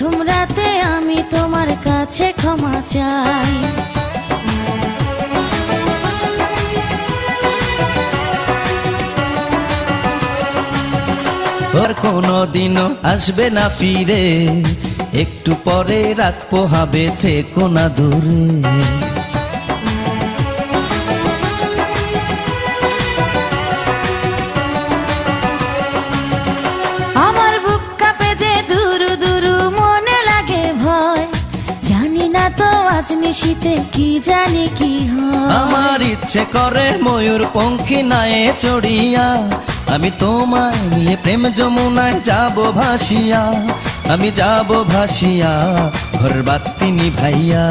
প্রথম রাতে আমি তোমার কাছে ক্ষমা চাই। আর কোনোদিনও আসবে না ফিরে, একটু পরে রাত পোহাবে, থেকো না দূরে। আমার বুক কাঁপে যে দুরু দুরু, মনে লাগে ভয়, জানি না তো আজ নিশীতে কি জানি কি হয়। আমার ইচ্ছে করে ময়ূর পঙ্খী নায়ে চড়িয়া, আমি তোমায় নিয়ে প্রেম যমুনায় যাব ভাসিয়া, আমি যাব ভাসিয়া ঘর বাতি নিভাইয়া।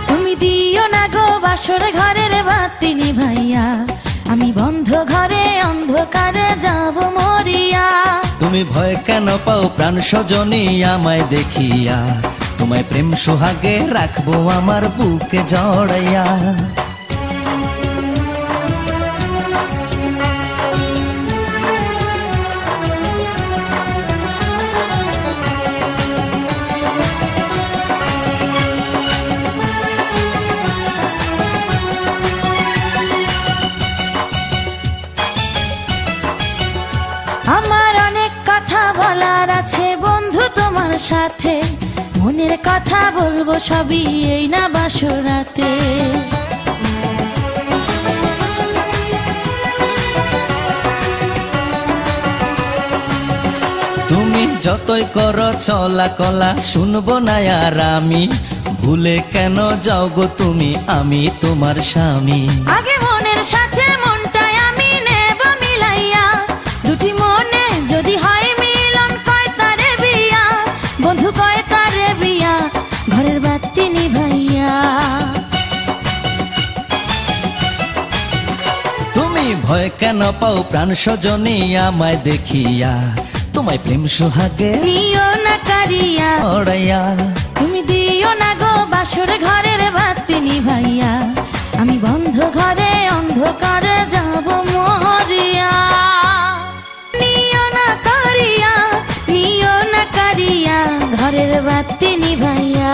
তুমি দিও না গো বাসর ঘরের বাতি নিভাইয়া, আমি বন্ধ ঘরে অন্ধকারে যাব মরিয়া। তুমি ভয় কেন পাও প্রাণ সজনী আমায় দেখিয়া, তোমায় প্রেম সোহাগে রাখবো আমার বুকে জড়াইয়া। আমার অনেক কথা বলার আছে বন্ধু তোমার সাথে, মনের কথা বলবো সবই এই না বাসরাতে। তুমি যতই করো চলা কলা শুনবো না আর আমি, ভুলে কেন যাও গো তুমি, আমি তোমার স্বামী। আগে মনের সাথে মনটাই আমি নেব মিলাইয়া, দুটি মনে যদি হয় মিলন কয় তারে বিয়া, বন্ধু কয় তারে বিয়া ঘরের বাতি নিভাইয়া। তুমি ভয় কেন পাও প্রাণ সজনী আমায় দেখিয়া, তোমায় প্রেম সোহাগে নিও না কারিয়া জড়াইয়া। তুমি দিও না গো বাসর ঘরের বাতি নিভাইয়া, আমি বন্ধ ঘরে অন্ধকারে যাব মরিয়া। নিও না কারিয়া, নিও না কারিয়া ঘরের বাতি নিভাইয়া।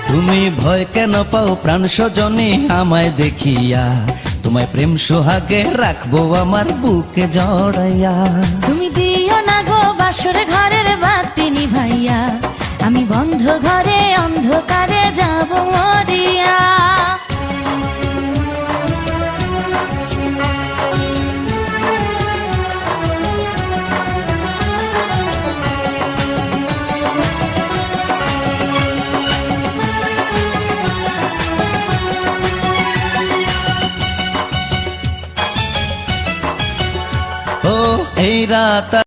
তুমি ভয় কেন পাও প্রাণ সজনী আমায় দেখিয়া, তোমায় প্রেম সোহাগে রাখবো আমার বুকে জড়াইয়া। তুমি দিও না গো বাসর ঘরের বাতি নিভাইয়া, আমি বন্ধ ঘরে অন্ধকারে যাব মরিয়া। ও এই রাত